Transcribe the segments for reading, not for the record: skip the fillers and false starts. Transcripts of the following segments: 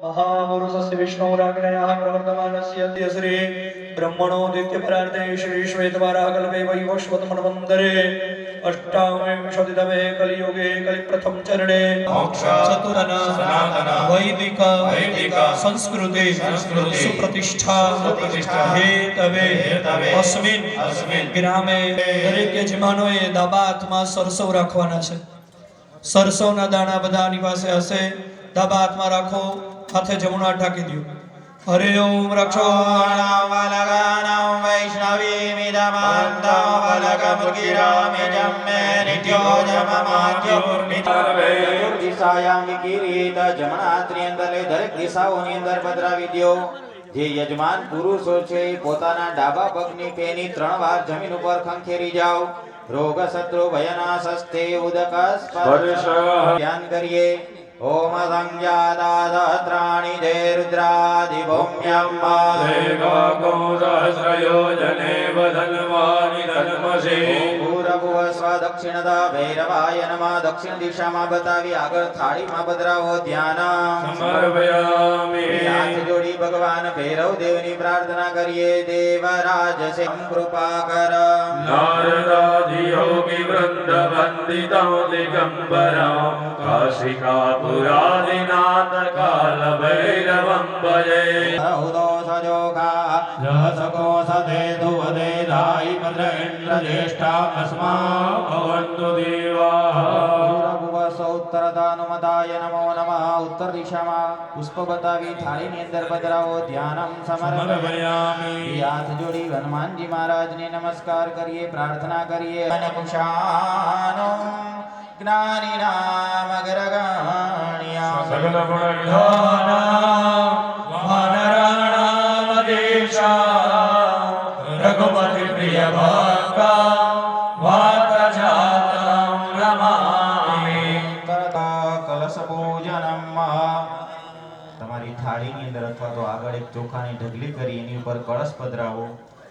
महापुरुषस्य विष्णुराग्नयः प्रवर्तमानस्य अद्य श्री ब्रह्मणो द्वितीयपरार्धे श्री श्वेतवाराहकल्पे वैवस्वतमन्वन्तरे अष्टाविंशतितमे कलियुगे कलिप्रथम चरणे चतुरन वैदिक संस्कृते सुप्रतिष्ठा हेतवे अस्मिन् ग्रामे दरेक यजमानोए दाबा हाथમાં સરસવ રાખવાના છે। સરસવના દાણા બધાની પાસે હશે। દાબા હાથમાં રાખો, હાથે જમણો હાથ ઢાંકી દો। હરે ઓમ રક્ષોણામ વલગાનામ વૈષ્ણવી મિદમંતમ વલગમુર્ગિરામે જમ્મે નિત્યો જમમાત્યો નિતર્વે દિશાયામ વિકિરીત જમણા હાથની અંદર દરેક દિશાઓની અંદર પધરાવી દો। જે યજમાન પુરુષો છે પોતાના ડાબા પગની પેની 3 વાર જમીન ઉપર ખંખેરી જાઓ। રોગ શત્રુ ભયનાશસ્તે ઉદક સ્પર્શ ધ્યાન કરીએ। ओम संज्ञादात्राणि दे रुद्रादि भूम्यं मादेगा सहस्रयोजने वधन्वानि धन्मसे पूर्वभुव स्व दक्षिणदा भैरवाय नमः। दक्षिण दिशाમાં બતાવી આગળ થાળીમાં પધરાવો। ધ્યાન સમર્પયામિ। હાથ જોડી ભગવાન ભૈરવ દેવની પ્રાર્થના કરીએ। દેવરાજ સે કૃપા કર। નારદાદિ યોગી વૃંદ વંદિતં દિગંબરં કાશિકા पुरादिनाथ काल भैरवं भजे। उदो सजोगा जसको सदेतु वदेदायि भद्र इंद्र ज्येष्ठा अस्मा भवन्तु देवाः। પૂર્વ ઉત્તરદાનુમતાય નમો નમઃ। ઉત્તર દિશામાં પુષ્પ બતાવી થાળીની અંદર પધરાવો। ધ્યાનમ સમર્પયામિ। હાથ જોડી હનુમાનજી મહારાજને નમસ્કાર કરીએ, પ્રાર્થના કરીએ। અનકુશાનો જ્ઞાનિનામ અગ્રગણ્યા સકલ ગુણ વિધાના વાનરાણામ દેશા રઘુપતિ પ્રિય ભક્તા વાતજાતં રમામિ। કરતા કલશ પૂજનમ। તમારી થાળીની અંદર અથવા તો આગળ એક ચોખાની ઢગલી કરી એની ઉપર કળશ પધરાવો।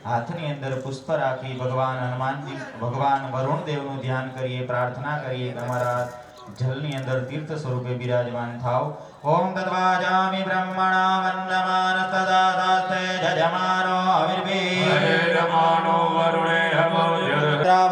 હાથની અંદર પુષ્પ રાખી ભગવાન હનુમાનજી ભગવાન વરુણ દેવનું ધ્યાન કરીએ, પ્રાર્થના કરીએ કે અમારા જલની અંદર તીર્થ સ્વરૂપે બિરાજમાન થાવ। ઓમ તદ્વાજામિ બ્રહ્મણા વંદમાન તદા દાસ્તે જજમાનો અવિર્ભી રમાનો વરુણે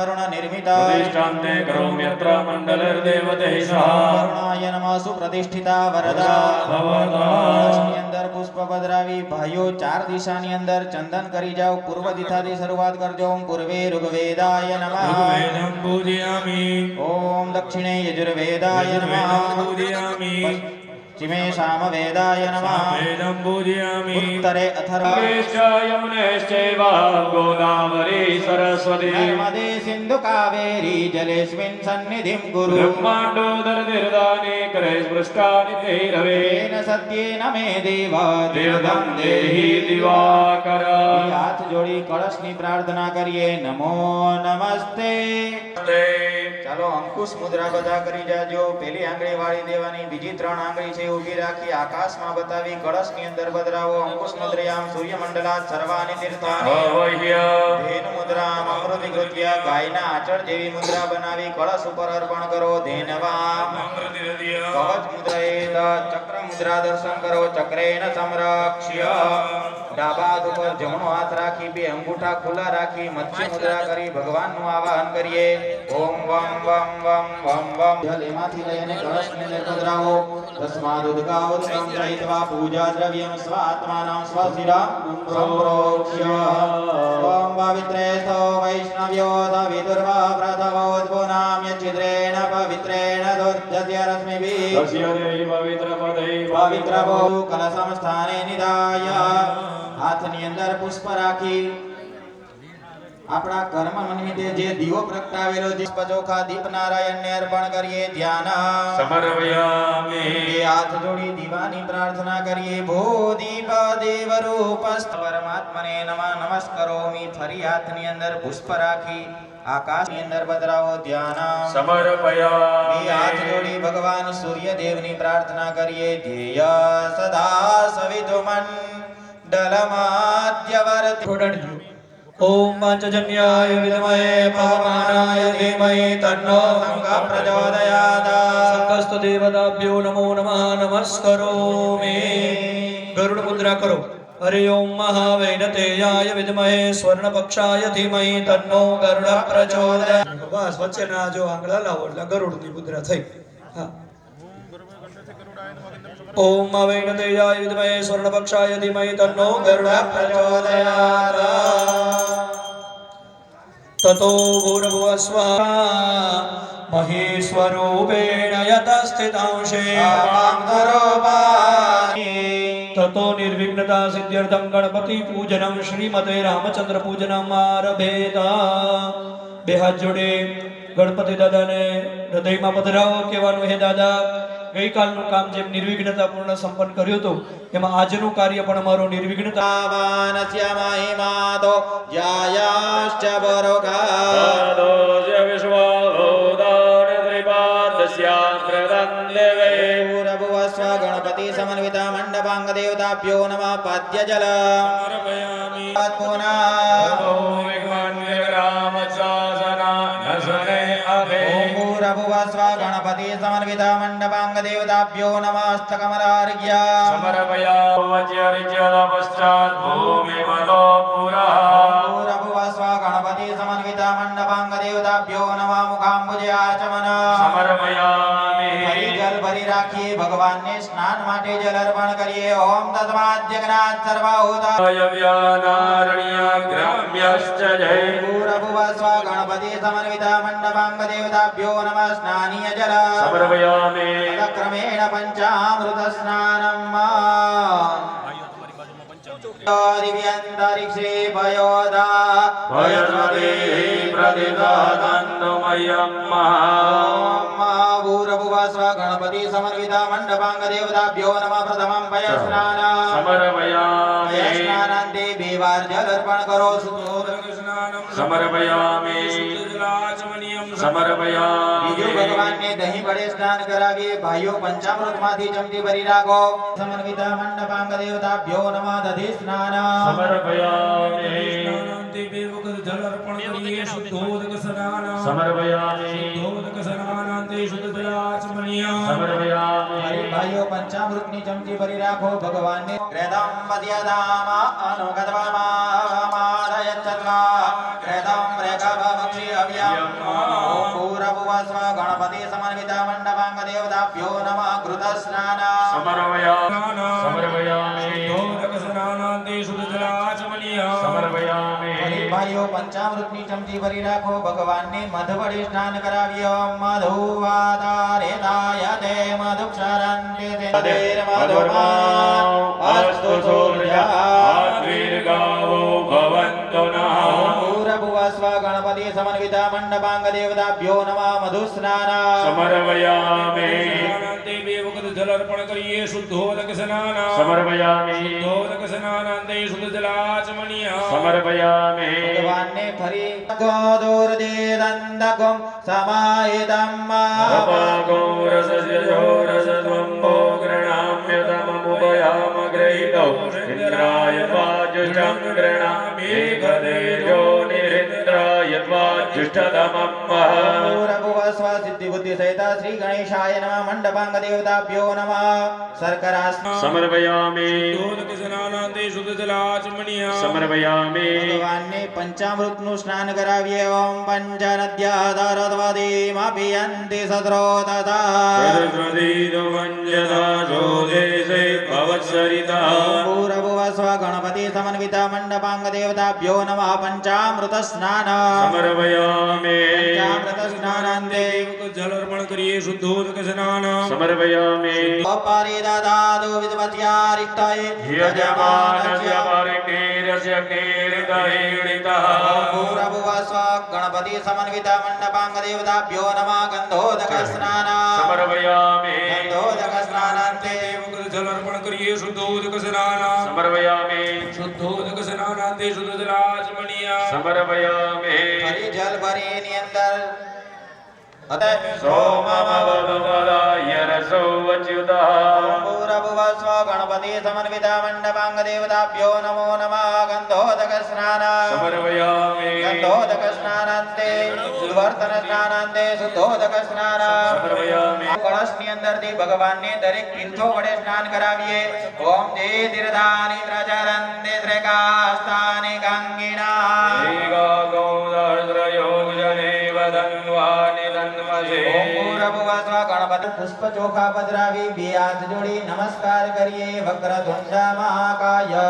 વરુણ નિર્મિતા પ્રતિષ્ઠાંતે કરોમ્યત્ર મંડલર દેવતૈ સહ વરુણાય નમઃ। સુપ્રતિષ્ઠિતા વરદા ભવતા અંદર પુષ્પ પધરાવી ભાઈઓ 4 દિશાની અંદર ચંદન કરી જાઓ। પૂર્વ દિશાથી શરૂઆત કરજો। ઓમ પૂર્વે ઋગ્વેદાય નમઃ ઋગ્વેદં પૂજયામિ। ઓમ દક્ષિણે યજુર્વેદાય નમઃ પૂજયામિ। पश्चिमे सामवेदाय नमः वेदं पूजयामि। उत्तरे अथर्वणश्च यमुनेश्चैव गोदावरी सरस्वती नर्मदे सिन्धु कावेरी जलेऽस्मिन् सन्निधिं कुरु। ब्रह्माण्डोदरदीर्घानि करे स्पृष्टानि तैरवे तेन सत्येन मे देवा देवदं देहि दिवाकर। हाथ जोड़ी कलशनी प्रार्थना करिए। नमो नमस्ते। ચાલો અંકુશ મુદ્રા બધા કરી જાજો। પેલી આંગળી વાળી દેવાની, બીજી 3 આંગળી છે ઊભી રાખી આકાશમાં બતાવી કળશની અંદર પધરાવો। અંકુશ મુદ્રાયામ સૂર્યમંડલાત સર્વાનિ તીર્થાનિ ધેનુ મુદ્રામ અમૃતિ કૃત્ય ગાયના આચળ જેવી મુદ્રા બનાવી કળશ ઉપર અર્પણ કરો। ધેનવામ કવચ મુદ્રાએત ચક્ર મુદ્રા દર્શન કરો। ચક્રેણ સંરક્ષ્ય ડાબા હાથ ઉપર જમણો હાથ રાખી 2 અંગૂઠા ખુલ્લા રાખી મત્સ્ય મુદ્રા કરી ભગવાનનું આવાહન કરીએ। ઓમ વમ વમ વમ વમ વમ। જલ એમાંથી લઈને કળશની અંદર પધરાવો। તસ્માદ ઉદગાવત્રમ ચૈત્વા પૂજા દ્રવ્યમ સ્વાત્માનાં સ્વશિરા સંપ્રોક્ષ્ય। ઓમ પવિત્રેસ્તો વૈષ્ણવ્યો વિદુર્વા પ્રથમોદ્ભુનામ યચ્છિદ્રેણ પવિત્રેણ દોર્જ્યસ્ય રશ્મિભિઃ તસ્ય દેવી પવિત્ર પદૈ પવિત્ર ભો કલશમ સ્થાને નિધાય। હાથની અંદર પુષ્પ રાખી આપણા કર્મ નિમિત્તે જે દીવો પ્રગટાવેલો છે પજોખા દીપ નારાયણને અર્પણ કરીએ। ધ્યાન સમર્પયામિ। હાથ જોડી દીવાની પ્રાર્થના કરીએ। ભો દીપ દેવ રૂપ પરમાત્મને નમઃ નમસ્કરોમિ। ફરી હાથની અંદર પુષ્પ રાખી આકાશની અંદર પધરાવો। ધ્યાન સમર્પયામિ। હાથ જોડી ભગવાન સૂર્યદેવની પ્રાર્થના કરીએ। ધ્યેય સદા સવિતુમન ડલમાદ્યવર્ત ओम पांचजन्याय विद्महे पवमानाय धीमहि तन्नो शंखः प्रचोदयात्। संकस्त देवताभ्यो नमो नमः नमस्करोमि। गरुड़ मुद्रा करो। हरि ओम महावैनतेयाय विद्महे स्वर्णपक्षाय धीमहि तन्नो गरुड़ प्रचोदयात्। बस वच्चेना जो आंगळा लावो એટલે ગરુડની મુદ્રા થઈ. હા. ओम महावैनतेयाय विद्महे स्वर्णपक्षाय धीमहि तन्नो गरुड़ प्रचोदयात्। ततो भूर्भुवस्वः महेश्वरूपेण यतस्थितांशे ततो निर्विघ्नता सिद्ध्यर्थं गणपति पूजनं श्रीमते रामचंद्र पूजनम् आरभेत। બે હાથ જોડે ગણપતિ દાદાને હૃદયમાં પધરાવો. કહેવાનું હે દાદા, ગઈકાલનું કામ જેમ નિર્વિઘ્નતાપૂર્ણ સંપન્ન કર્યું હતું એમાં આજનું કાર્ય પણ અમારો નિર્વિઘ્નતાવાનસ્ય મહિમાતો જાયાશ્ચ બરોગાદોસ્ય વિશ્વભૂતાન ત્રિપાદસ્યાગ્રદં દેવે પૂરભુવસ્વ ગણપતિ સમન્વિત મંડપાંગ દેવતાભ્યો નમઃ પદ્યજલ સમર્પયામિ पूरभुवस्व गणपति समन्वित मंडपांग देवताभ्यो नमस्तकमलार्घ्य समर्पयामि भूमिमलो पुरः। पूरभुवस्व गणपति समन्वित मंडपांग देवताभ्यो नमः मुखाम्बुजयाचमन समर्पयामि। जल भरी राखिए भगवान ने स्नान माटे जल अर्पण करिए। ओम तस्मात् जगन्नाथ सर्वभूतारण्याग्राम्यश्च जय। पूरभुवस्व गणपति समन्वित मंडपांग देवताभ्यो नमः स्नानीय जल समर्पयामि। क्रमेण पंचामृत स्नानम् दिव्यन्तरिक्षे भयोदा भयस्वते प्रतिदानन्दमयम् पूरभुवस्व गणपति समन्वित मंडपांग देवताभ्यो नमः प्रथमं पयस्नान समर्पयामि। पयस्नानान्ते बेवार जल अर्पण करो। समर्पयामि। समर्पयामि। બીજું ભગવાનને દહીં વડે સ્નાન કરાવીએ. ભાઈઓ પંચામૃતમાંથી ચમચી ભરી રાખો. સમન્વિત મંડપાંગ દેવતાભ્યો નમઃ દધિ સ્નાન સમર્પયામિ। સ્નાનાંતે બે વખત જલ અર્પણ કરીએ. શુદ્ધોદક સ્નાન સમર્પયામિ। શુદ્ધોદક સ્નાનાંતે શુદ્ધ જલાચમનીય સમર્પયામિ। ભાઈઓ પંચામૃતની ચમચી ભરી રાખો. ભગવાનને ક્રેદમ વદ્યદામ અનુગતવામાદયચ્છત્વા ક્રેદમ રેખભક્ષી અવ્યમ। पूरभुवस्व गणपति समन्वित मंडपांग देवताभ्यो नमः घृत स्नान समर्पयामि। समर्पयामि। शुद्धोदक स्नानांते शुद्ध जलाचमनीय समर्पयामि। भाइयों पंचामृतनी चमची भरी राखो. भगवानने मध वडे स्नान करावीए। ओम मधुवातारेताय ते मधुक्षरन्ते तेर्मधुमा अस्तु सूर्याद्वीर्गावो भवन्तु नः। पूरभुवस्व गणपति समन्वित मंडपांग देवताभ्यो नमः मधुस्नान समर्पयामि। स्नानांते બે વખત જલ અર્પણ કરીએ. શુદ્ધોદક સ્નાન સમર્પયામિ। શુદ્ધોદક સ્નાનાંતે શુદ્ધ જલાચમનીય સમર્પયામિ। ભગવાનને ફરી ગોદોર્દે દંદકમ સમાહિતમ અપાગોરસસ્યો રસદ્વંબો ગૃણામ્યતમમુપયામ ગ્રહીતો ઇન્દ્રાય વાજુષં ગૃણામિ ગદેજો નિરિન્દ્રાય વાજુષ્ટતમમ। पूरभुवस्व सिद्धि बुद्धि सहित श्री गणेशाय नमः मंडपांग देवताभ्यो नमः शर्करा समर्पयामि। शुद्धोदक स्नानांते शुद्ध जलाचमनीय समर्पयामि। भगवानने पंचामृतનું स्नान કરાવીએ। ઓમ પંચનદ્યાધારદ્વદીમપિયન્તિ સદ્રોતતા સરસ્વતીનો વંજતા જોદેશે ભવત્સરિતા। પૂરભુવસ્વ ગણપતિ સમન્વિત મંડપાંગ દેવતાભ્યો નમઃ પંચામૃત સ્નાન સમર્પયામિ। पंचामृत स्नानांते जल अर्पण करिए। शुद्धोदक स्नान समर्पयामि। अपारे दादादो विद्वत्यारिक्ताय यजमानस्य परिकीर्यस्य कीर्तयेणितः। पूरभुवस्व गणपति समन्वित मंडपांग देवताभ्यो नमः गंधोदक स्नान समर्पयामि। गंधोदक स्नानांते जल अर्पण करिए। शुद्धोदक स्नान समर्पयामि। शुद्धोदक स्नानांते शुद्ध जलाचमनीय समर्पयामि। हरि जल भरी ની અંદર सोममवदुपदाय रसो वच्युतः। पूरभुवस्व गणपति समन्वित मंडपांग देवताभ्यो नमो नमः गंधोदक स्नान समर्पयामि। शुद्धोदक स्नानांते सुवर्तन स्नानांते शुद्धोदक स्नान कलशની અંદરથી ભગવાનને દરેક તીર્થો વડે સ્નાન કરાવીએ ઓમ જે તીર્થાનિ પ્રચરન્તે ત્રેકાસ્તાનિ ગંગિના ઓમ પૂર્વભુવસ્વ ગણપતિ પુષ્પ ચોખા પધરાવી બે હાથ જોડી નમસ્કાર કરીએ વક્રતુંડ મહાકાય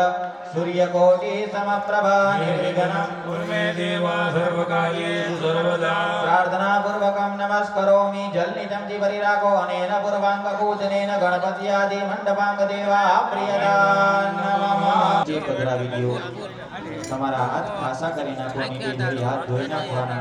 સૂર્યકોટિ સમપ્રભા નિર્વિઘ્નમ कुर्मे देवा सर्वकार्येषु सर्वदा प्रार्थना पूर्वकम नमस्करोमि जलनी चमची भरी राखो अनेन पूर्वांग पूजनेन गणपति आदि मंडपांग देवा प्रियदान नमः જે પધરાવી દો તમારા હાથ ખાસા કરી નાખો અને બે જોડી હાથ ધોઈ નાખવાના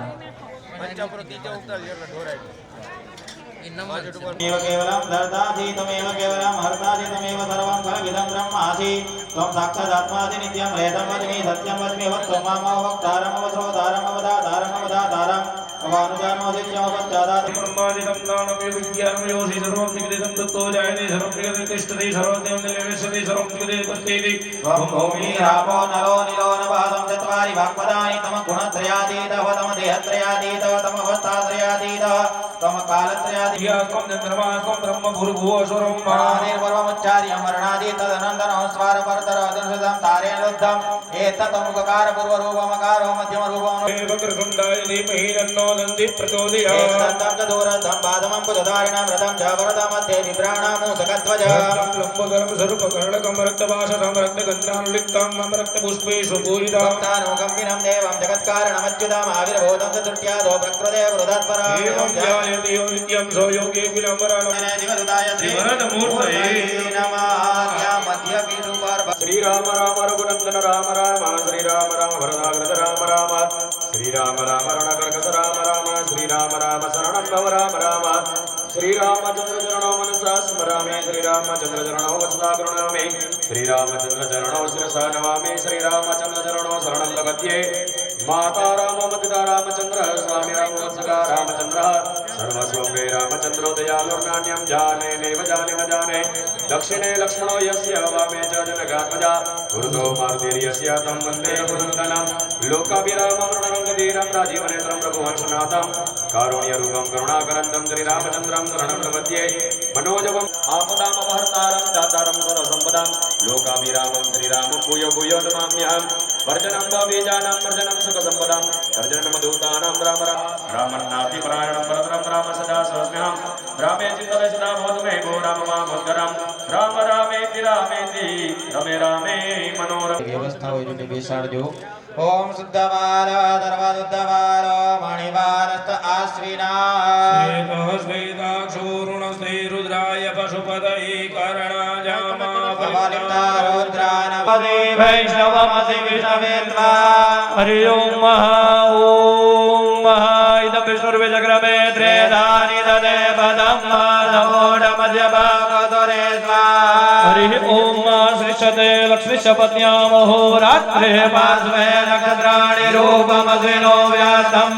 तमेव केवलं धर्तासि तमेव केवलं हर्तासि तमेव सर्वं खलविदं ब्रह्मासि त्वं साक्षादात्मासि नित्यं रेदं वच्मि सत्यं वच्मि वत्त्वं मामो वक्तारं वस्रोदारं वदातारं वदातारम् अवानुजानो शिष्योपश्चादात् ब्रह्मादिकं दानमे विद्यां योषि सर्वं विगदितं तत्तो जायते सर्वं विगदितं तिष्ठति सर्वं निवेशति सर्वं विगदितं पश्यति त्वं भूमि रापो नलो निलो नभासं चत्वारि वाक्पदानि तम गुणत्रयातीतः तम देहत्रयातीतः तम अवस्थात्रयातीतः तम कालत्रयातीतः त्वं चन्द्रमास्त्वं ब्रह्म भूर्भुवस्वरं मरणादिर्वर्वमुच्चार्य मरणादि तदनन्तरं स्वर परतर अदंशदं तारेण रुद्धं एतत्तमुखकार पूर्वरूपमकारो मध्यमरूपं वक्रतुण्डाय धीमहि तन्नो दन्ति प्रचोदयात् एकदन्तं च दूरद्धं पादमं पुजधारिणं रथं च वरदमध्ये बिभ्राणां मूषकध्वज लम्बकरं सर्पकर्णकं रक्तवासरं रक्तगन्धानुलिप्तं रक्तपुष्पेषु पूजितं भक्तानुगम्भिनं देवं जगत्कारणमच्युतम् आविर्भूतं चतुर्थ्यादो प्रकृते वृदत्परम् एवं ध्यायति यो नित्यं सो योगे विलम्बरणं श्रीवरदमूर्तये नमः मध्यपीठुपर श्रीराम राम रघुनन्दन राम राम श्रीराम राम भरदाग्रज राम राम श्रीराम राम रणकर्कश राम राम श्रीराम राम शरणं भव राम राम श्रीरामचंद्र चरणो मनसा स्मरामि श्रीरामचंद्र चरणो वत्सा गृह्णामि श्रीरामचंद्र चरणो शिरसा नमामि श्रीरामचंद्र चरणो शरणं प्रपद्ये माता रामो पिता रामचंद्र स्वामी रामवंशका रामचंद्र सर्वस्वमे रामचंद्रो दयालुर्नान्यं जाने नैव जाने न जाने दक्षिणे लक्ष्मणो यस्य वामे च जनकात्मजा ऊर्ध्वो मारुतिर्यस्य तं वन्दे पुनन्दनं लोकाभिरामं रणरङ्गधीरं राजीवनेत्रं रघुवंशनाथं कारुण्यरूपं करुणाकरन्दं श्रीरामचन्द्रं शरणं प्रपद्ये मनोजवम् आपदामपहर्तारं दातारं सर्वसम्पदां लोकाभिरामं श्रीरामं भूयो भूयो नमाम्यहं वर्जनं भवेजानां वर्जनं सुखसम्पदां गर्जनमधूतानां राम रामन्नाथि परायणं परतरं राम सदा सर्वस्म्यहं रामे चित्तले सदा भवतु मे भो राम मामोदरं राम रामेति रामेति रमे रामे मनोरम व्यवस्था હોય તો બેસાડજો ओम शुद्धवाल धर्मशुद्धवाल मणिवारस्त आश्विना श्वेताक्षोरुणस्ते रुद्राय पशुपतये करणाजामा रुद्रानपदे वैष्णवमसि विष्णवेत्वा हरि ओम महा इदं विष्णुर्वे चक्रमे त्रेधानि ददे पदं नमोढमध्यभागोदरे स्वा हरि ओम श्रीशते लक्ष्मीशपत्न्या महोरात्रे पार्श्वे नक्षत्राणि रूपमसिनो व्यातं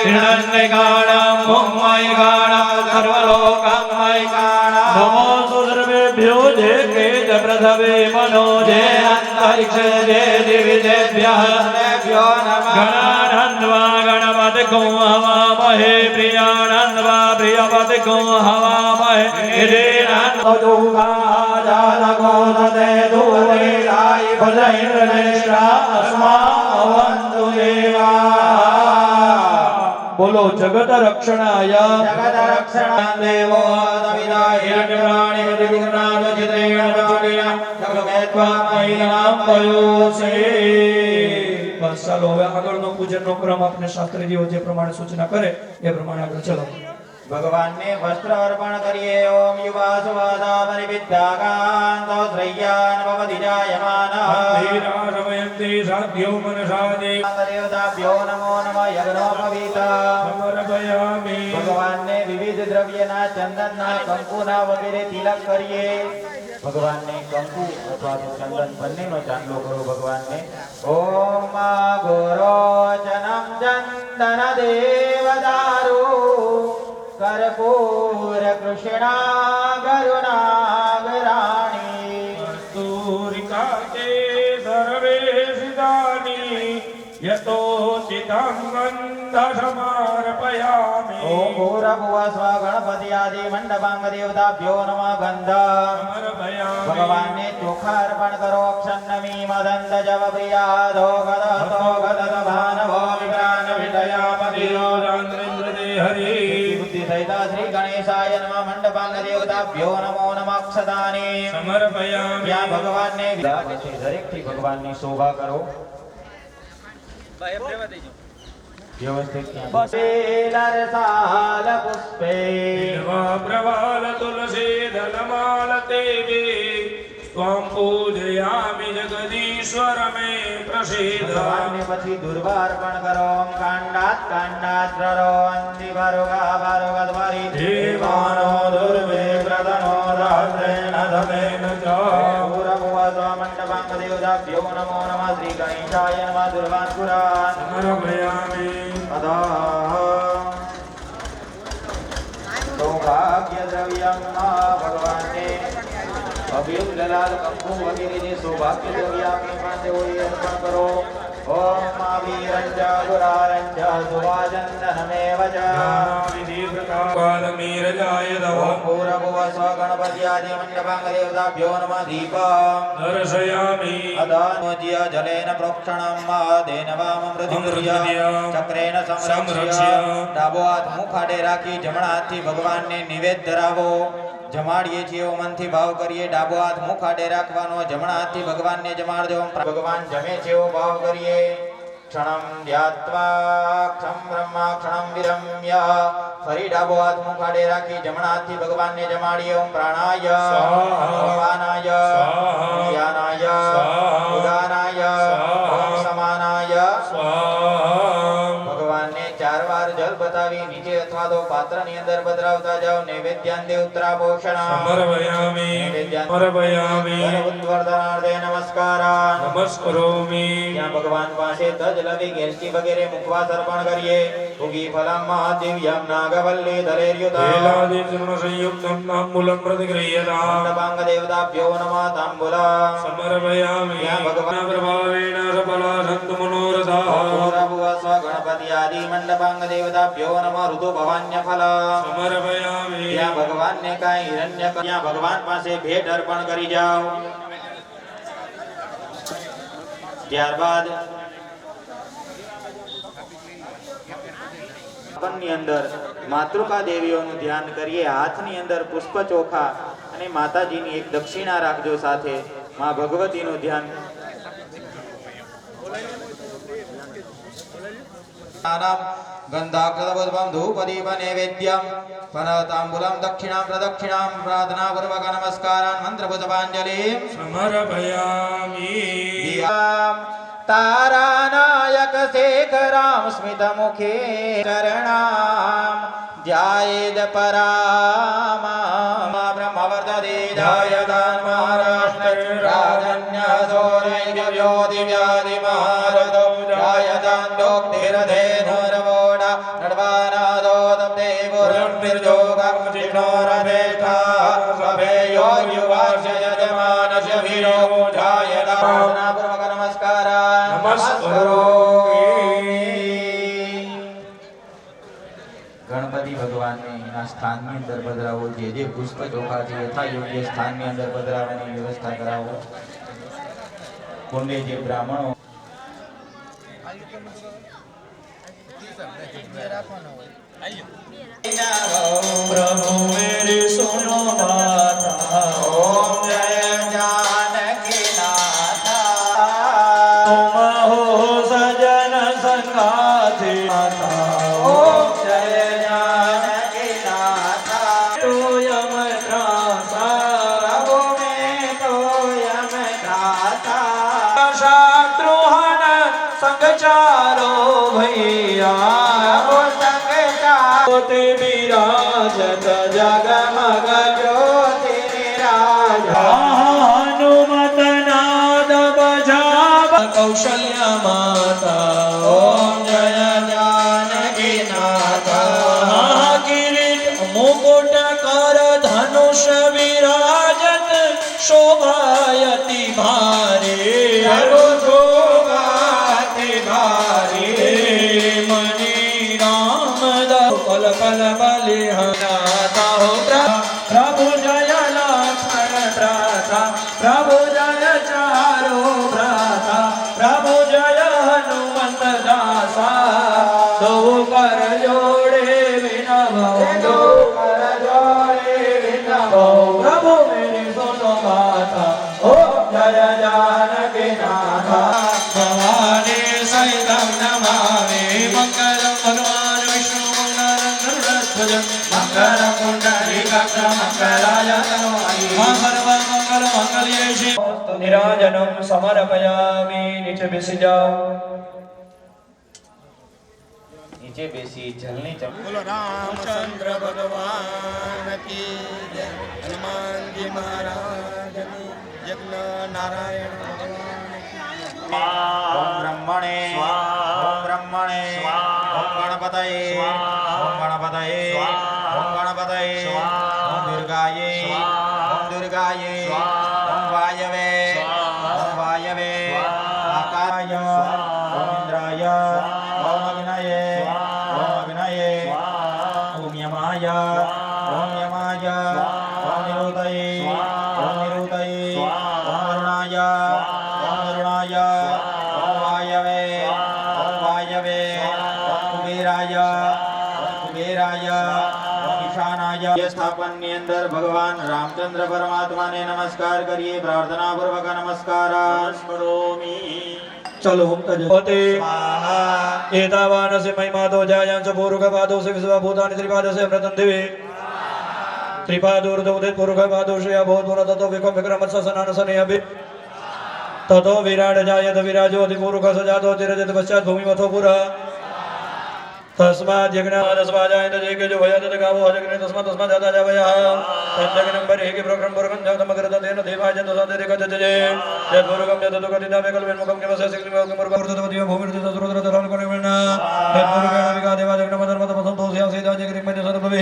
हिरण्यगाणं मुम्मयगाणं सर्वलोकमयगाणं नमो सर्वेभ्यो जे केच पृथ्वी मनो जे अंतरिक्षे जे दिविजेभ्यः सर्वेभ्यो नमः गणानन्वा गणपतिगो हवामहे प्रियानन्वा प्रियपतिगो हवामहे हिरेणान्वदुगाजातगोदते दूरेराय भद्रैर्नेष्ट्रा अस्मावन्तु देवा बोलो जगत रक्षणाय जगदरक्षणं देवो दविदाय हिरण्यप्राणि विधिगुणाद चित्रेण प्राणिना जगमेत्वा मयिनां पयोसे બસ ચાલો હવે આગળનો પૂજનનો ક્રમ આપણે શાસ્ત્રીજીઓ જે પ્રમાણે સૂચના કરે એ પ્રમાણે આગળ ચલો भगवान ने वस्त्र अर्पण करिए ओम युवा सुवादा परिविद्याकान्तो श्रेयान् भवति जायमानः धीरारमयन्ति साध्यो मनसादि देवताभ्यो नमो नमः यज्ञोपवीता समर्पयामि भगवान ने विविध द्रव्यना चंदनना कंकुना वगैरे तिलक करिए भगवान ने कंकु अथवा तो चंदन બંનેનો ચાંદલો કરો ભગવાન ને ઓમ ગોરોચનમ ચંદન દેવદારુ कर्पूर कृष्णा गरुणागराणी कस्तूरिका ते सर्वे सिदानि यतो तमोचितं गन्धसमर्पयामि ओम भूर्भुवः स्वः गणपति आदि मंडपांग देवताभ्यो नमः गंध समर्पयामि भगवान ने चोखा अर्पण करो क्षन्नमी मदंत जव प्रियाधो गदतो गदत भानवो विप्रान विदयापतियो रान्द्रेन्द्रदे हरि बुद्धि सहित श्री गणेशाय नमः मंडपांग देवताभ्यो नमो नमः क्षदानि समर्पयामि या भगवान ने दरेक થી ભગવાન ની શોભા કરો વ્યવસ્થિત બેલરસાલ પુષ્પે बिल्वा प्रवाल तुलसी दलमाल देवी त्वं पूजयामि जगदीश्वर मे प्रसीद ભગવાનને પછી દુર્વા અર્પણ કરો કાંડાત કાંડાત્રરો અંતિ ભરુગા ભરુગદ્વરી દેવાનો દુર્વે પ્રદનો રાત્રેણ ધમેન ચ પૂરભુવસ્વ મંડપાંગ દેવતાભ્યો નમો નમઃ શ્રી ગણેશાય નમઃ દુર્વાંકુરાન समर्पयामि અધઃ સૌભાગ્ય દ્રવ્યમ ભગવાનને અભિયુગ લાલ કંકુ વગેરે જે સૌભાગ્ય દ્રવ્ય આપણી પાસે હોય એ અર્પણ કરો ઓમ મહાવીરંચ ગુરારંચ સુવાચંદનમેવ ચ विधि प्रकाशमीरजाय दव ઓમ ભૂર્ભુવઃ સ્વ ગણપતિ આદિ મંડપાંગ દેવતાભ્યો નમઃ દીપમ दर्शयामि અદાનોજ્ય જલેન પ્રોક્ષણમ દેન વામ મૃત્યુર્ય ચક્રેણ સંરક્ષ્ય સંરક્ષ્ય. ડાબો હાથ મુખ આડે રાખી જમણા હાથથી ભગવાનને નિવેદ ધરાવો જમાડીએ છીએ એવો મનથી ભાવ કરીએ ડાબો હાથ મુખ આડે રાખવાનો જમણા હાથથી ભગવાનને જમાડજો ભગવાન જમે છે એવો ભાવ કરીએ ક્ષણમ ધ્યાત્વા ક્ષમ બ્રહ્મા ક્ષણમ વિરમ્ય ફરી ડાબો હાથ મુખ આડે રાખી જમણા હાથથી ભગવાનને જમાડીએ ઓમ પ્રાણાય સ્વાહા. અપાનાય સ્વાહા. જ્ઞાનાય સ્વાહા. ઉદાનાય સ્વાહા. ઓમ સમાનાય स्वाहा ભગવાનને 4 વાર જલ બતાવી નીચે અથવા તો પાત્રની અંદર પધરાવતા જાઓ નૈવેદ્યાંતે ઉત્તરાભૂષણ समर्पयामि समर्पयामि ઉદ્વર્ધનાર્થે નમસ્કારાન नमस्करोमि ત્યાં ભગવાન પાસે તજ લવિંગ એલચી વગેરે મુખવાસ અર્પણ કરીએ ઉગી ફલમ દિવ્યમ નાગવલ્લી ધરેર્યુતા वेलादिचूर्णसंयुक्तं ताम्बूलं प्रतिगृह्यताम् મંડપાંગ દેવતાભ્યો નમઃ તાંબૂલમ समर्पयामि या भगवान् प्रभावेण सफला सन्तु मनोरथाः પૂરભુવઃ સ્વ ગણપતિ આદિ મંડપાંગ દેવતાભ્યો નમઃ ઋતુ ભવાન્ય ફલ समर्पयामि ત્યાં ભગવાનને કાંઈ હિરણ્ય ત્યાં ભગવાન પાસે ભેટ અર્પણ કરી જાઓ ત્યારબાદ ની અંદર માતૃકા દેવીઓનું ધ્યાન કરીએ હાથની અંદર પુષ્પ ચોખા અને માતાજીની એક દક્ષિણા રાખજો સાથે માં ભગવતીનું ધ્યાન ગંધાક્ષતપુષ્પમ ધૂપદીપ નૈવેદ્યમ ફલતાંબૂલમ દક્ષિણામ પ્રદક્ષિણામ પ્રાર્થના પૂર્વક નમસ્કારાન મંત્ર પુષ્પાંજલિ समर्पयामि તારાનાયક શેખરામ સ્મિત મુખે ચરણામ ધ્યાયેદ પરામ બ્રહ્મવર્ધદે ધ્યાયદાન મહારાષ્ટ્ર રાજન્ય સૌરૈક્ય વ્યોધિ વ્યાધિ મહારથો ધ્યાયદાન ડોક્તિરધે નરવોડા નડવાનાદો તબ્દે પુરમ નિર્જોગમ ચિષ્ણોરમેષ્ઠા સભે યોગ્યુવાસ્ય યજમાનસ્ય વીરો ધ્યાયદાન પૂર્વક નમસ્કારા નમસ્કરોમિ. ગણપતિ ભગવાનને આ સ્થાનની અંદર પધરાવો જે પુષ્પ ચોખા છે યથા યોગ્ય સ્થાનની અંદર પધરાવવાની વ્યવસ્થા કરાવો કુંડે જે બ્રાહ્મણો प्रभु मेरी सुनो माता ઓમ જય જાનકી નાથા तुम हो सजन संगाति माता ઓમ જય જાનકી નાથા तो यम त्रासा પ્રભુ મેં તો યમ ત્રાસા शात्रुहन संगचारो भैया પ્રભુ સંગતા ते विराजत जगमग જ્યોતિ નિરાજ हनुमत नाद बजाव कौशल्या माता ઓમ જય જાનકી નાથા किरीट मुकुट कर धनुष विराजत शोभायति भारे શોભાતિ ભારી નમાવે મંગલમ ભગવાન વિષ્ણુ ગરુડધ્વજ મંગલ પુંડરીકાક્ષ મંગલાય તનોહરિ સર્વ મંગલ મંગલ્યે શિવ નિરાજનમ સમર્પયામિ નીચે બેસી જાઓ નીચે બેસી જલની બોલો રામચંદ્ર ભગવાન કી જય હનુમાનજી મહારાજની યજ્ઞ નારાયણ ભગવાન ઓમ બ્રહ્મણે ઓમ બ્રહ્મણે ઓમ ગણપતયે ઓમ ગણપતયે ઓમ ગણપતયે ઓમ દુર્ગાયે ઓમ દુર્ગાયે ઓમ વાયવે આકારાય ઓમ ઇન્દ્રાય ઓમ અગ્નયે ઓમ અગ્નયે ઓમ યમાય ઓમ યમાય ઓમ નિરુતયે ઓમ નિરુતયે ઓમ વરુણાય ઓમ વરુણાય ઓમ વાયવે ઓમ કુબેરાય ઓમ ઈશાનાય સ્થાપનની અંદર ભગવાન રામચંદ્ર પરમાત્માને નમસ્કાર કરીએ પ્રાર્થના પૂર્વક નમસ્કાર કરોમિ चलो होते एतावानस्य महिमातो जायांस पूर्वकपादोस्य विश्वभूतानि त्रिपादस्य अमृतं दिवे त्रिपादोर्धोदे पूर्वकपादोषया भूतपुर ततो विक्रम विक्रमत्सनानसने अभि ततो विराट जायत विराजो अधिपूर्वकस जातो तिरजत पश्चात् भूमिमथो पुरः तस्मात् यज्ञादस्माजायत जेके जो भयत गावो हजग्ने तस्मात् जाता जावयः तज्जग नंबर 1 प्रक्रम पुरकं जातमग्रत तेन देवाय तसादरे कजजे यद्पुरकं यततो कदिना वेकल वेन्मुखं केवस्य सिग्निवकं मुर्वर्ततवदिव भूमिर्दित सुरद्र तराल कोणेवना यद्पुरकेण विका देवा जग्नमधर्मत पसंतोस्या सेदा जगरिमय सर्वभे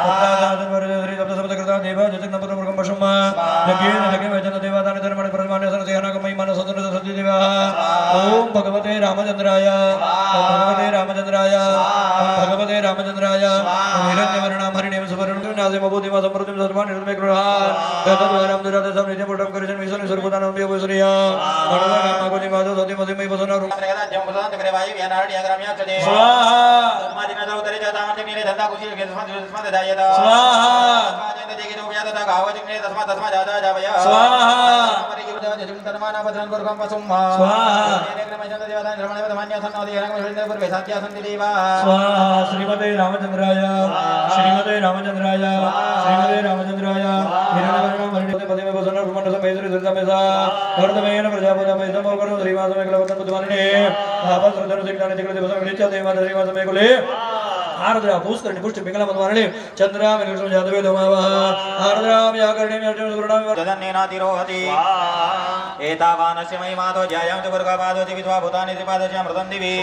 उत्तादादन वरदरि शब्द शब्द कृता देवा जगन पुरकं पशुमा यज्ञेन जगे वचन देवादान धर्मण परमान्य सरसेना कमय मन सदन सत्य देवा ओम भगवते रामचंद्राय ओम भगवते रामचंद्राय भगवते रामचंद्राय हिरण्यवर्णं हरिणीं सुवर्णनासे मबोधिमा समृद्धिं सर्वान् निर्मे गृहा गतद्वारं दुराते समृद्धि पुटं करिषन् विसर्य सर्वदानं व्यवसरिया मनोकामकोनि माधो सति मधिमय वसना रूप स्वाहा श्रीमते रामचंद्राय श्रीमते रामचंद्राय श्रीमते रामचंद्राय हिरण्यवर्णं हरिणीं पतिमे वसना रूपं समेन्द्र सरितमेसा वर्धमेन प्रजापतिमे समोकरो श्रीवासमे कलवतं बुद्धवानिने आपसृजन सिक्तानि तिक्र दिवसं गणित्य देवा श्रीवासमे कुले आर्द्रा पुष्करणी पुष्ट पिंगला मधुवारणे चंद्रा विलक्षण जातवे लोमावः आर्द्राम याकर्णे अर्जुन सुवर्णाम जगन्नेनातिरोहति एतावानस्य महिमातो जायांस पुरकपादोति विद्वा भूतानि त्रिपादस्य अमृतं दिवि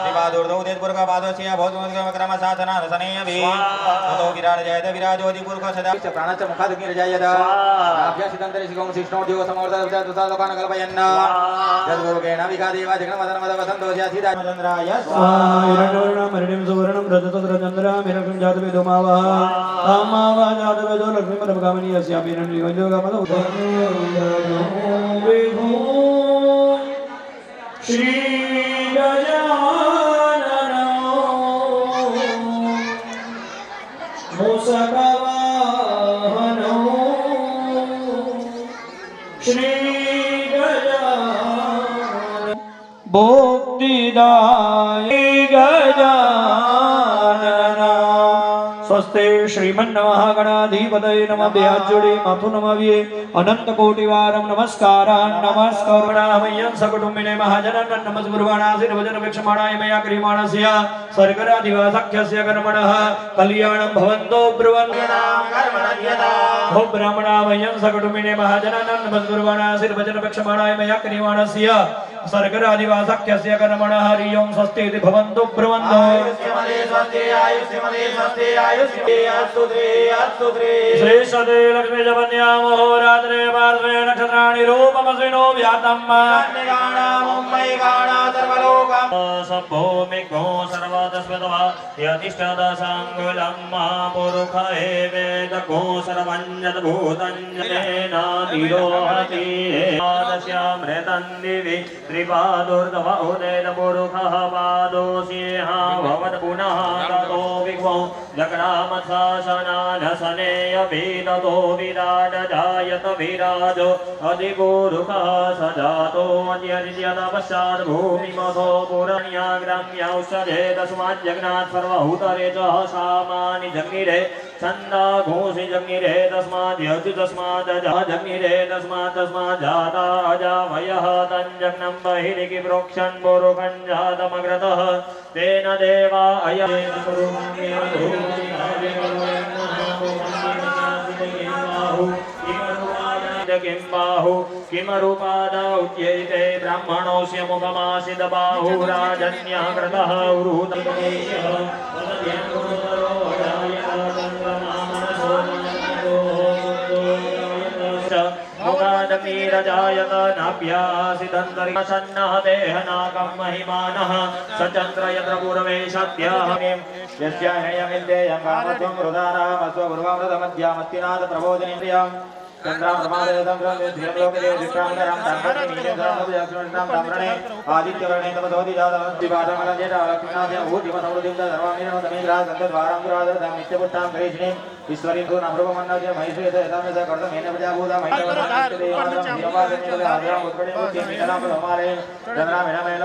त्रिपादोर्धौदे पुरकपादस्य भौतमग्रमसाधनारसनेयभि ततो विराट जयत विराजोति पुरक सदा प्राणस्य मुखादग्निर्जायत अभ्यासितन्तरिशिखं शिष्णो दिवो समवर्तः तुसालोकान् कल्पयन् यद्गुरुकेण विघादेवा जगन्मधर्मद वसन्तोस्य सीताचन्द्राय स्वाहा हिरण्यवर्णं हरिणीं सुवर्णं रजतचन्द्रचन्द्रां हिरण्यं जातवे लोमावः आमावः जातवे दो लक्ष्मीपदमगामिनी अस्यापि हिरण्ययोगमद विभो श्री गजाननो मूषकवाहनो श्री गजानन भोक्तिदायी गजानन स्वस्ते श्रीमन्नमः गणाधिपतये नमः व्याजुडे माथु नमः अनंत कोटिवारं नमस्कारान् नमस्करुणामय्यं सकुटुम्बिने महाजनान् नमस्कुर्वाणासिन भजन वीक्षमाणाय मया क्रियमाणस्य सर्गरादिवासख्यस्य कर्मणः कल्याणं भवन्तो ब्रुवन्तो ब्राह्मणामय्यं सकुटुम्बिने महाजनान् नमस्कुर्वाणासिन भजन वीक्षमाणाय मया क्रियमाणस्य सर्गरादिवासख्यस्य कर्मणः हरि ओं स्वस्ति इति भवन्तो ब्रुवन्तो श्री सदे लक्ष्मी जपन्या महोरात्रे पार्श्वे नक्षत्राणि रूपमस्विनो व्यातम् मुम्बई गाणा सर्वलोकम् सभूमिको सर्वतस्वतः यतिष्ठदशाङ्गुलम् पुरुष एवेदको सर्वञ्जतभूतञ्जनेनातिरोहति एकादश्यामृतं दिवि त्रिपादोर्धव उदेतपुरुषः पादोऽस्येह भवत् पुनः ततो विघ्वो जगन्नाथशासनानि मानसनेयभीनतो विराट जायत विराजो अधिपुरुषः स जातो अन्यनित्यतपश्चात् भूमिमथो पुरण्या ग्राम्यौषधे तस्माज्जग्नात् सर्वहूतरे च सामानि जग्निरे छन्दा घोषि जग्निरे तस्मात् यजु तस्मात् जग्निरे तस्मात् जाता अजावयः तञ्जग्नं बहिरिति प्रोक्षन् पुरुषं जातमग्रतः तेन देवा किं बाहु किमरूपाद उच्यैते ब्राह्मणोऽस्य मुखमासिद बाहुराजन्यः कृतः मुखादमीरजायत नाभ्यासिदन्तरिक्षन्नः देहनाकं महिमानः सचन्द्र यत्र पूर्वे सत्याः यस्य हेयमिन्देयं कामत्वं हृदानामस्वपूर्वामृतमध्यामस्तिनाथ प्रबोधिनीन्द्रियम् चन्द्रां प्रमादयतं धियलोकदेव दिक्रान्तरं तन्मन्ये नीलेन्द्रं नवयक्षुणितां ताम्रणे आदित्यवर्णे तपसोति जातमस्तिपादमलजेटा लक्ष्मीनाथ्यं भूतिमसमृद्धिं च सर्वामीरणोदमीग्रहा सन्तद्वारां दुरादरतां नित्यपुष्टां करिष्णीं ईश्वरीं तु नमृपमन्नस्य महिषेत यथामेष कर्तमेन प्रजाभूता महिषवदेवादं धीरवादनेन आद्रां उत्कटिं बुद्धिं मीनलां प्रमाले चन्द्रामिणमेन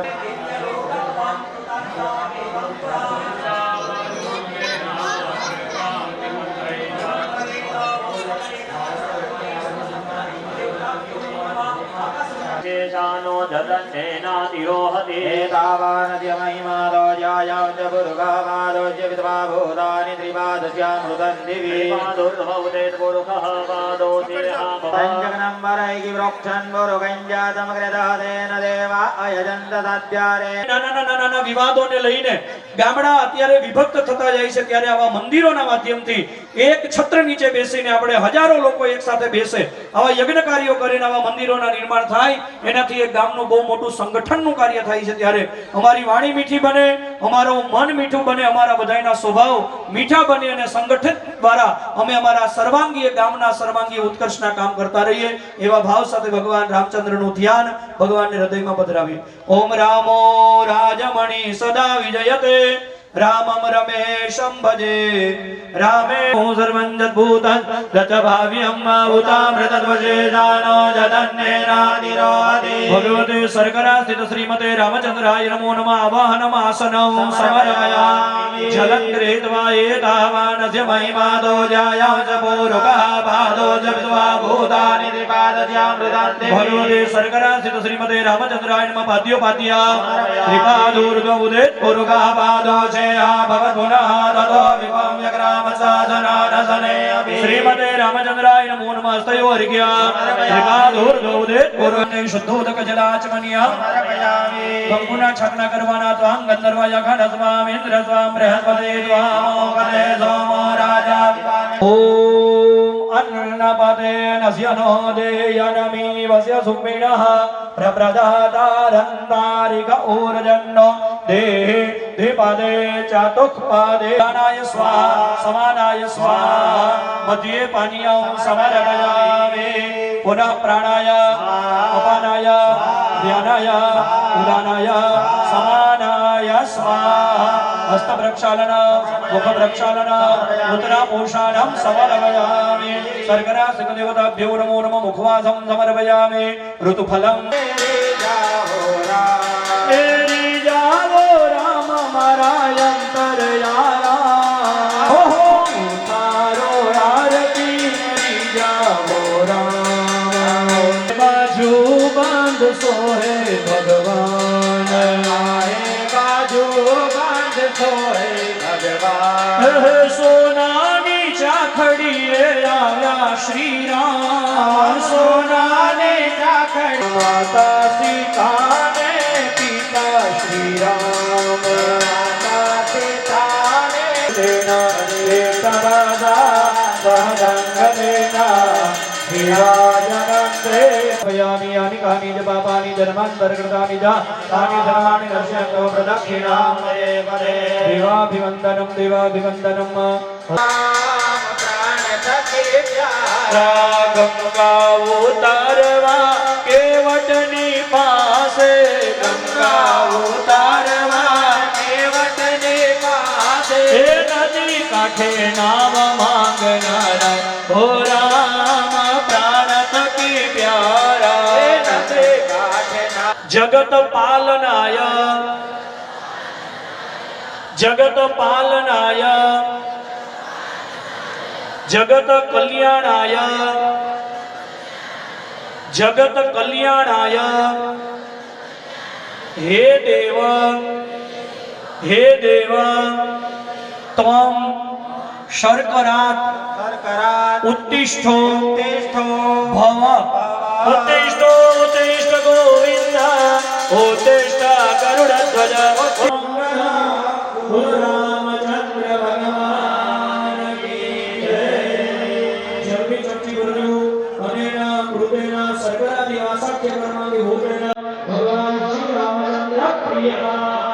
शेषानो जदन्नेनातिरोहति एतावानद्य महिमादो जायाञ्च पुरुषावादोऽस्य विद्वा भूतानि त्रिपादस्यामृतं दिवि पादोर्भवतेत् पुरुषः पञ्चग्नं वरैः वृक्षन् पुरुषञ्जातमग्रदादेन देवा अयजन्त सत्यारे નાના વિવાદોને લઈને ગામડા અત્યારે વિભક્ત થતા જાય છે ત્યારે આવા મંદિરોના માધ્યમથી એક છત્ર નીચે બેસીને આપણે હજારો લોકો એક સાથે બેસે આવા યજ્ઞ કાર્યો કરીને આવા મંદિરોના નિર્માણ થાય એનાથી એક ગામનું બહુ મોટું સંગઠનનું કાર્ય થાય છે ત્યારે અમારી વાણી મીઠી બને અમારું મન મીઠું બને અમારા બધાના સ્વભાવ મીઠા બને અને સંગઠિત દ્વારા અમે અમારા સર્વાંગીય ગામના સર્વાંગીય ઉત્કર્ષના કામ કરતા રહીએ એવા ભાવ સાથે ભગવાન રામચંદ્રનું ધ્યાન ભગવાનને હૃદયમાં પધરાવીએ ઓમ રામો રાજમણિ સદા વિજયતે रामं रमेशं भजे रामे सर्वं जद्भूतं दच भाव्यं भूतामृतध्वजेशानो जदन्नेनादिरोहति भगवते सर्गरा स्थित श्रीमते रामचन्द्राय नमो नमः आवाहनम् आसनं समर्पयामि जलं गृहीत्वा एतावानस्य महिमादो जायां च पूरुकः पादो च विद्वा भूतानि त्रिपादस्यामृतं भगवते सर्गरा स्थित श्रीमते रामचन्द्राय नमः पाद्योपाद्या त्रिपादोर्ध्वोदेत् पूरुकः पादो भगवन्पुनः ततो विभं व्यग्रामसाधनानसने श्रीमते रामचन्द्राय नमो नमः स्तयोर्घ्या त्रिपादोर्ध्वोदेत् पूर्वते शुद्धोदक जलाचमनीय कंकुना छकना करवाना त्वां गंधर्व यखन स्वाम इंद्र स्वाम बृहस्पति त्वामोपदे सोमो राजा ओम अन्नपदे नस्यनो देयनमी वस्य सुपिणः प्रप्रदातारन्तारिक ऊर्जन्नो देहे द्विपदे चतुष्पदे दानाय स्वाहा समानाय स्वाहा मध्ये पानीयं समर्पयामि पुनः प्राणाय अपानाय ध्यानाय उदानाय समानाय स्वाहा हस्त प्रक्षालन मुख प्रक्षालन मुद्रा पोषाणं समर्पयामि सर्गरा सुखदेवताभ्यो नमो नमः मुखवासं समर्पयामि ऋतुफलं राम हमारा अंतरयारा हो तारो आरती मेरी जाओ राम बाजू बंद सोहे भगवान आए बाजू बंद सोहे भगवान सोनानी चाखड़ी आया श्री राम सोनानी चाखड़ी माता सीता ने पिता श्री राम माता पिता ने देना राजा सहदंग देना विराजनते भयानि यानि कानि च पापानि जन्मान्तरकृतानि च तानि सर्वाणि नश्यन्तो प्रदक्षिणां पदे पदे देवाभिवन्दनं गंगा उतारवा केवटनी पासे गंगा उतारवा केवटनी पासे नदी का કાંઠે નામ માંગનારા હો રામ પ્રાણ થકી પ્યારા જગત પાલનાય જગત પાલનાય જગત કલ્યાણાય જગત કલ્યાણાય હે દેવ ત્વમ શર્કરાત ઉત્તિષ્ઠો ભવ ઉત્તિષ્ઠો ઉત્તિષ્ઠ ગોવિંદ ઉત્તિષ્ઠ ગરુડધ્વજ રામચંદ્ર ભગવાન કી જય જલ્દી ચમચી ભરજો અને કૃતેના સર્વરાધિ વાસાખ્ય કર્માદિ ભૂતેના ભગવાન શ્રી રામચંદ્ર પ્રિયા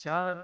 ચાર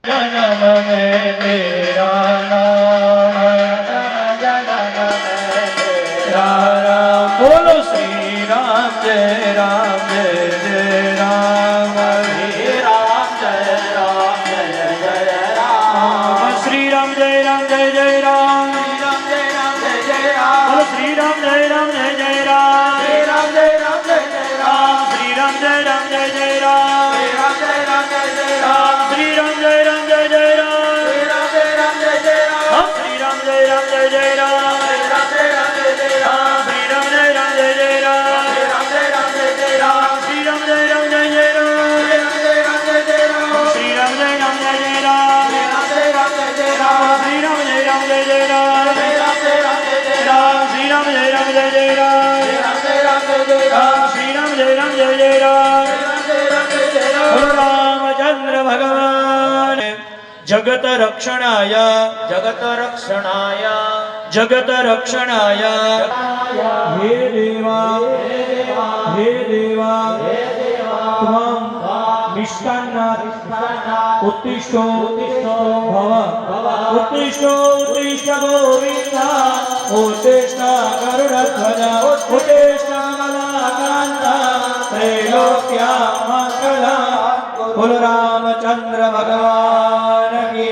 જન્મ में तेरा नाम जन्म में तेरा राम बोलो श्री राम जय राम जय राम श्री राम जय राम जय जय राम श्री राम जय राम जय जय राम श्री राम जय राम जय जय राम बोलो श्री राम जय राम जय जय राम श्री राम जय राम जय जय राम श्री राम जय राम जय जय राम श्री राम जय राम जय जय राम श्री राम जय राम जय जय राम श्री राम जय राम जय जय राम श्री राम जय राम जय जय राम श्री राम जय राम जय जय राम जय राम राम श्री राम जय राम जय जय राम श्री राम जय राम जय जय राम बोलो रामचंद्र भगवान जगत रक्षणाय जगत रक्षणाय हे देवा त्वं निष्कान्नात् उत्तिष्ठो भव उत्तिष्ठो उत्तिष्ठ गोविन्द उत्तिष्ठ गरुडध्वज उत्तिष्ठ कमलाकान्त त्रैलोक्या मंगला बोलो रामचंद्र भगवान की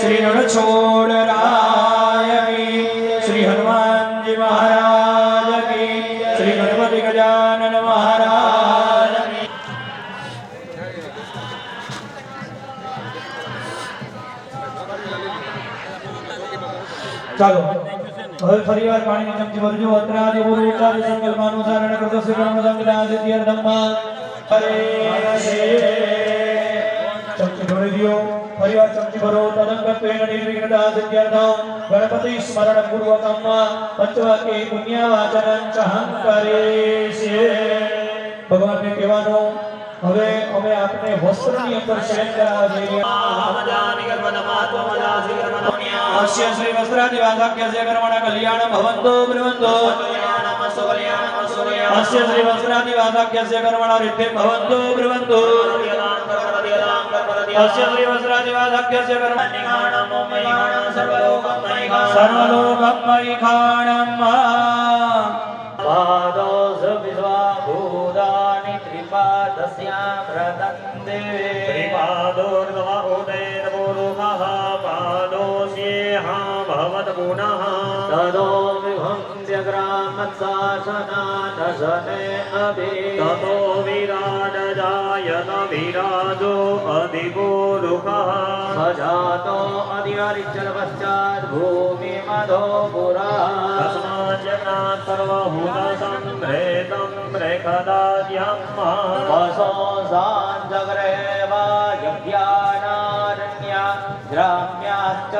श्री रणछोड़ राय की श्री हनुमान जी महाराज की श्री गणपति गजानन महाराज की ચાલો હવે ફરીવાર પાણીની ચમચી ભરજો અત્રાદિ પૂર્વોચ્ચાર સંકલ્પાનુસારણ કરતો શ્રી કર્મ સંગના સિદ્ધિર્થમમાં હરે ચમચી ભરી દિયો ફરીવાર ચમચી ભરો તદંગત્વેન નિર્વિઘ્નતા સિદ્ધ્યર્થમ ગણપતિ સ્મરણ પૂર્વકમ પંચવાક્ય પુણ્યવાચનં ચહં કરીષ્યે ભગવાનને કહેવાનો હવે અમે આપને વસ્ત્રની અંદર શયન કરાવવા જઈ રહ્યા અસ્ય શ્રી વસ્ત્રાદિવાસાખ્યસ્ય કર્મણા કલ્યાણં ભવન્તો બ્રહ્મન્તો અસ્ય શ્રી વસ્ત્રાદિવાસાખ્યસ્ય કર્મણા રિદ્ધિં ભવન્તો બ્રહ્મન્તો અસ્ય શ્રી વસ્ત્રાદિવાસાખ્યસ્ય કર્મણા સર્વલોકમયી ખાણમ પાદોસ વિશ્વાભૂતાનિ ત્રિપાદસ્યા પ્રદંતે ત્રિપાદોર્ધવાહોદૈર્વોલોકઃ પાદોસ્યેહા ભવત પુનઃ તદો વિભંસ્યગ્રામત્સાસનાદશને અભિ તતો વિરાડજાયત વિરાજો અધિગોલુકઃ સજાતો અધિહરિચર પશ્ચાદ ભૂમિમધો પુરા તસ્માજ્જનાत् સર્વભૂતસંભ્રેતં પ્રેખદાદ્યં વસો સાંજગ્રે વા યજ્ઞાનારણ્યા ગ્રામ્યાશ્ચ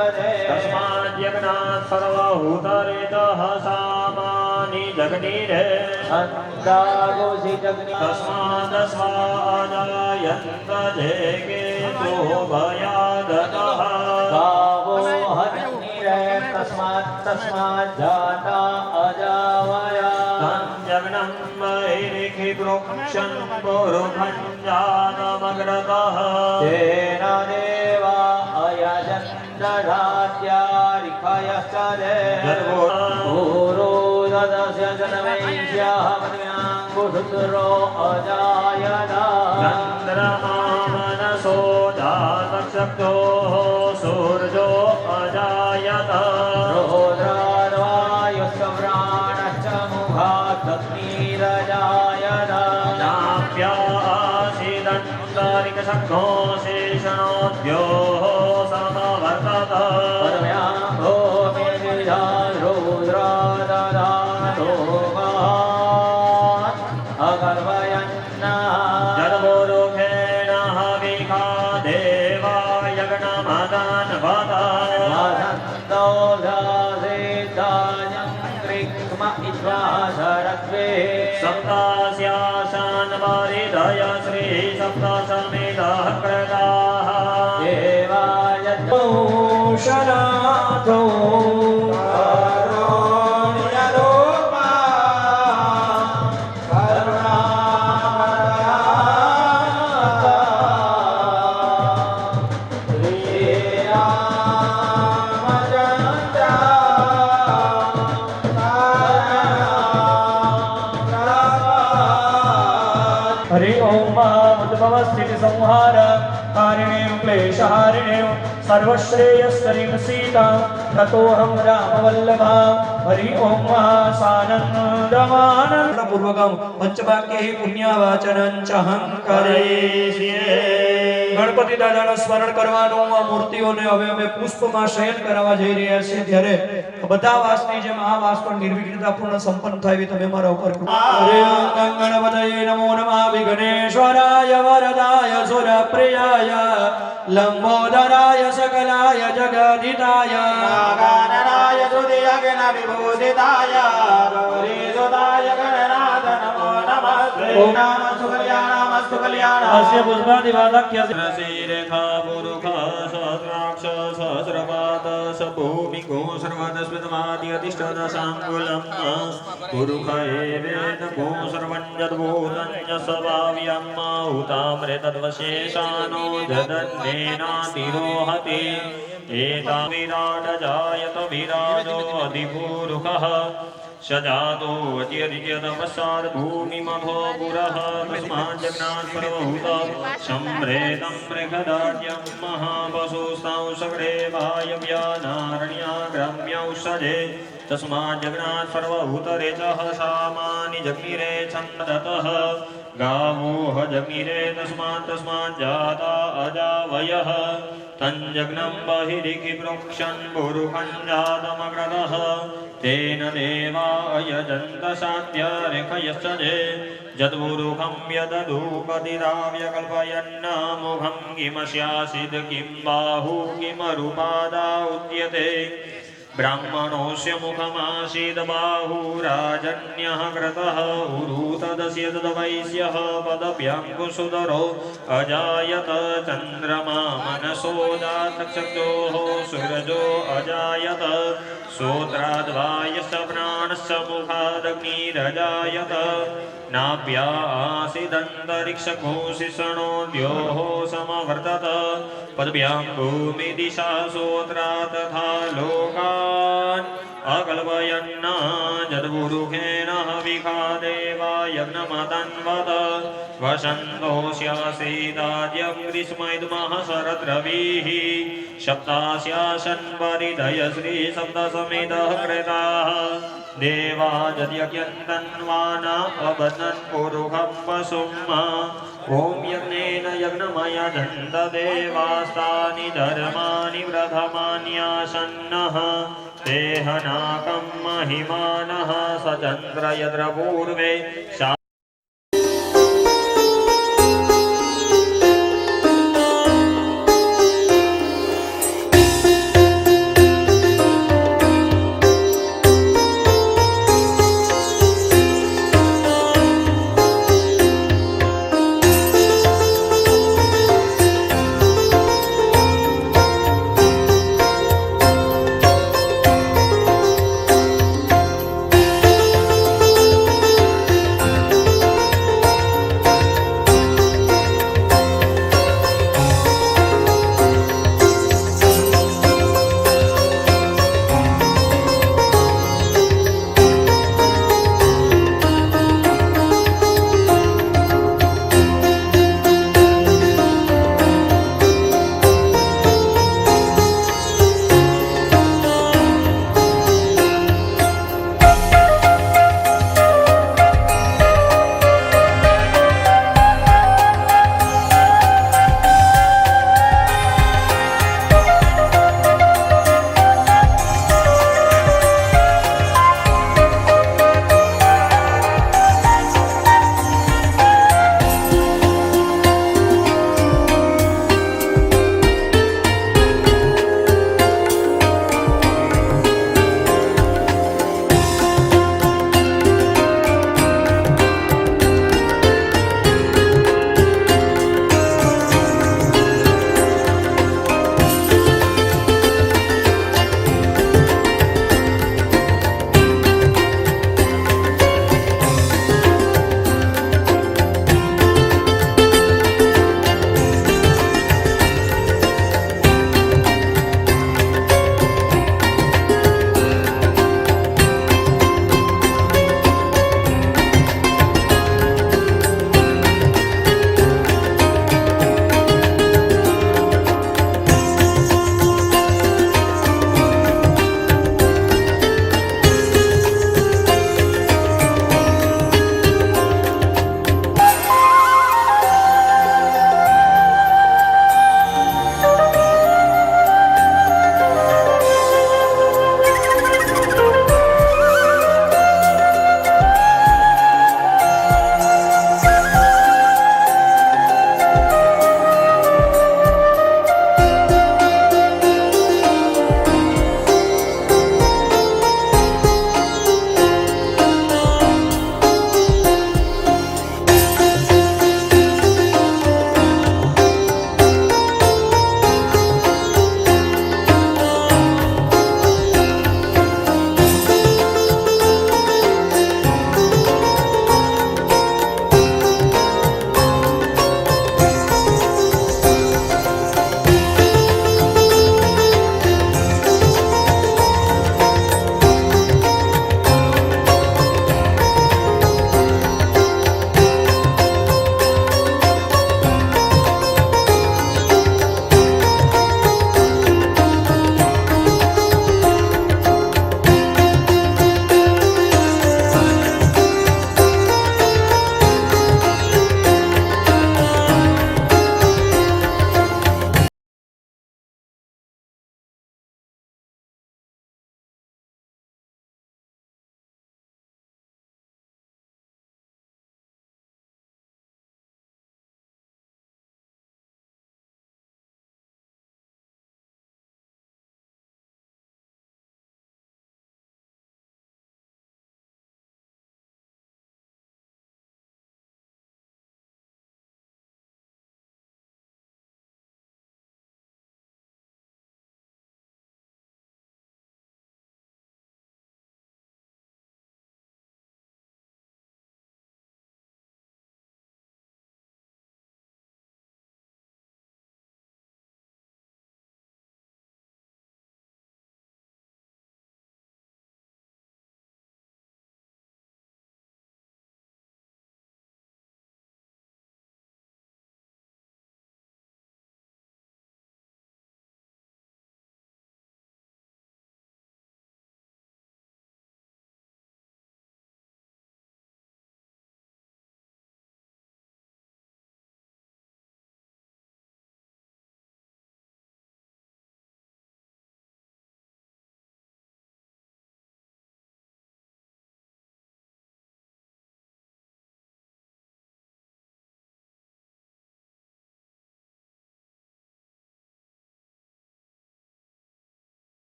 તસ્માજ્જનાत् સર્વભૂતરિતઃ સામાનિ જગનિરે છંદાગોષિ જગનિ તસ્માદ સ્વાજાયન્ત જેકેતો ભયાદતઃ ગાવો હરિનિરે તસ્માદ જાતા અજાવયા તંજગ્નં વૈરિખી પ્રોક્ષં પુરુષંજાતમગ્રતઃ તેન દેવા અયજન્દધાત્યારિખયશ્ચ પૂરોદસ્ય જનવૈશ્યામન્યાંગુસુત્રો અજાયતા ચંદ્રમામનસો જાતક્ષક્તો સૂર્જો અજાયતા રોદ્રાવાયુસ્વ્રાણશ્ચ મુખાદગ્નિરજાયતા નાભ્યાસીદन्तરિકશક્નો શેષણોદ્યોः સમવર્તત પરમ્યાં ભૂમિર્વિધા રુદ્રાદધાતોકાत् અગર્વયન્ના જન્મોરુખેણ હવિખા દેવા યજ્ઞમદાનવતા વસન્તો ધાસિદ્ધાયં ક્રિક્મ ઈશ્વાસરત્વે સપ્તાસ્યાશાન પરિધય શ્રી સપ્તસમેધઃ ક્રદાઃ દેવાય શનાથો हरि ओम उद्भव स्थिति संहार कारिणे क्लेशहारिणे सर्वश्रेयस्करीं सीता ततोऽहं रामवल्लभा हरि ओम सानन्दमानन्द पूर्वकं पंचवाक्ये पुण्यवाचनं च हं करिष्ये ગણપતિ દાદાનું સ્મરણ કરવાનું. આ મૂર્તિઓને હવે અમે પુષ્પમાં શયન કરાવવા જઈ રહ્યા છીએ, ત્યારે બધા વાસની જેમ આ વાસ પણ નિર્વિઘ્નતાપૂર્ણ સંપન્ન થાય એવી તમે મારા ઉપર કૃપા કરો. હરે ઓમ ગણપતયે નમો નમઃ વિઘ્નેશ્વરાય વરદાય સુરપ્રિયાય લંબોદરાય સકલાય જગદિતાય નાગાનનાય હૃદયગણ વિભૂષિતાય ગૌરીસુતાય ગણનાથ નમો નમસ્તે. ઓમ નમઃ કલ્યાણમસ્તુ કલ્યાણમ. अस्य पुष्पादिवादक्य रेखा पुरुखा सहस्राक्ष सहस्रपाद सभूमिको सर्वतस्मितमादि अतिष्ठदशाङ्गुलम् पुरुख एवेन को सर्वं यद्भूतं स्वभाव्यम् हुतामृतद्वशेषानो जदन्नेनातिरोहति एता विराट जायत विराजो अधिपुरुषः सजातो अत्यधिकतपस्सात् भूमिमथो पुरः तस्मात् जग्नात् सर्वभूतं सम्प्रेतं मृगदार्यं महापशुस्तां सकरे वायव्यानारण्याग्राम्यौषधे तस्मात् जग्नात् सर्वभूतरेचः सामानि जग्निरे छन्दतः गावोह जग्निरे तस्मात् जाता अजावयः तञ्जग्नं बहिरिति प्रोक्षन् पुरुषं जातमग्रतः तेन देवा अयजन्त साध्यरेखयश्चजे यद्पुरुषं यदधूपतिराव्यकल्पयन् मुखं किमस्यासीद् किं बाहु किमरुपादा उद्यते ब्राह्मणोऽस्य मुखमासीद् बाहुराजन्यः कृतः उरु तदस्य तद्वैश्यः पदभ्यङ्कुशुधरो अजायत चन्द्रमा मनसो जातचक्षुः सूरजो अजायत श्रोत्राद्वायस्य प्राणस्य मुखादग्निरजायत नाभ्या आसीदन्तरिक्षघोषिषणो द्योः समवर्तत पद्भ्यां भूमिदिशा श्रोत्रात् तथा लोकान् अकल्पयन् जद्पुरुषेण हविखा देवा यज्ञमतन्वत वसन्तोऽस्यासीदाद्यं ग्रीष्मैद्मः शरद्रविः सप्तास्यासन् परिधय श्रीसप्तसमितः कृताः देवा यद्यज्ञन्तन्वाना अबध्नन् पुरुषं वसुम् ॐ यज्ञेन यज्ञमयजन्त देवास्तानि धर्माणि प्रथमान्यासन्नः तेहनाकं महिमानः स चन्द्र यत्र पूर्वे